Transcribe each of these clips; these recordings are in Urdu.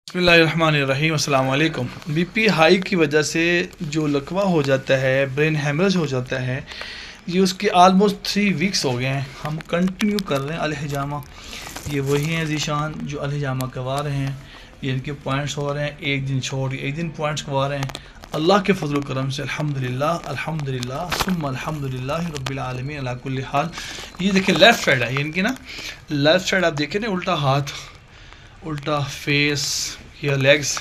بسم اللہ الرحمن الرحیم، السلام علیکم۔ بی پی ہائی کی وجہ سے جو لکوہ ہو جاتا ہے، برین ہیمریج ہو جاتا ہے، یہ اس کی آلموسٹ 3 ویکس ہو گئے ہیں۔ ہم کنٹینیو کر رہے ہیں الحجامہ۔ یہ وہی ہیں ذیشان جو الحجامہ کروا رہے ہیں، یہ ان کے پوائنٹس ہو رہے ہیں، ایک دن چھوڑ کے ایک دن پوائنٹس کروا رہے ہیں۔ اللہ کے فضل و کرم سے الحمدللہ الحمدللہ ثم الحمدللہ رب العالمین علی کل حال۔ یہ دیکھیں لیفٹ سائڈ ہے، یہ ان کی نا لیفٹ سائڈ آپ دیکھیں نا، الٹا ہاتھ، الٹا فیس یا لیگز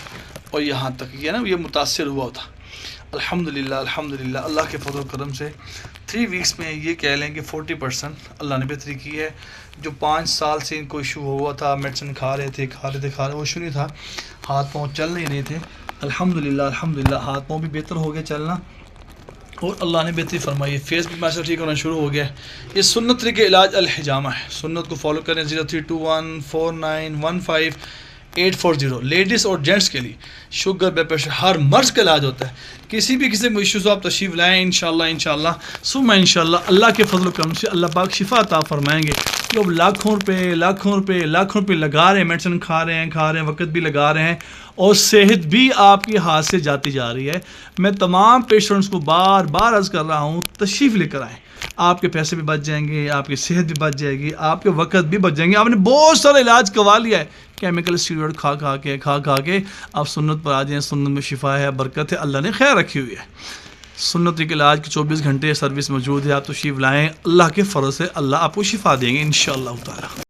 اور یہاں تک یہ نا یہ متاثر ہوا تھا۔ الحمدللہ الحمدللہ اللہ کے فضل و کرم سے 3 ویکس میں یہ کہہ لیں کہ 40% اللہ نے بہتری کی ہے۔ جو 5 سال سے ان کو ایشو ہوا تھا، میڈیسن کھا رہے تھے وہ ایشو نہیں تھا، ہاتھ پاؤں چل نہیں رہے تھے۔ الحمدللہ الحمدللہ ہاتھ پاؤں بھی بہتر ہو گیا چلنا، اور اللہ نے بہتری فرمائی ہے۔ فیس بھی ماشاء اللہ ٹھیک ہونا شروع ہو گیا ہے۔ یہ سنت طریقے علاج الحجامہ ہے، سنت کو فالو کریں۔ 03214915 لیڈیز اور جینٹس کے لیے شوگر بلڈ پریشر ہر مرض کا علاج ہوتا ہے۔ کسی بھی قسم کے ایشوز آپ تشریف لائیں، انشاءاللہ ثم انشاءاللہ اللہ کے فضل و کرم سے اللہ پاک شفا عطا فرمائیں گے۔ جو لاکھوں روپے لگا رہے ہیں، میڈیسن کھا رہے ہیں، وقت بھی لگا رہے ہیں، اور صحت بھی آپ کے ہاتھ سے جاتی جا رہی ہے۔ میں تمام پیشنٹس کو بار بار عرض کر رہا ہوں، تشریف لے کر آئیں، آپ کے پیسے بھی بچ جائیں گے، آپ کی صحت بھی بچ جائے گی، آپ کے وقت بھی بچ جائیں گے۔ آپ نے بہت سارا علاج کروا لیا ہے کیمیکل اسٹیرائڈ کھا کے، آپ سنت پر آ جائیں، سنت میں شفا ہے، برکت ہے، اللہ نے خیر رکھی ہوئی ہے۔ سنت کے علاج کی 24 گھنٹے سروس موجود ہے، آپ تشریف لائیں، اللہ کے فضل سے اللہ آپ کو شفا دیں گے انشاءاللہ تعالی۔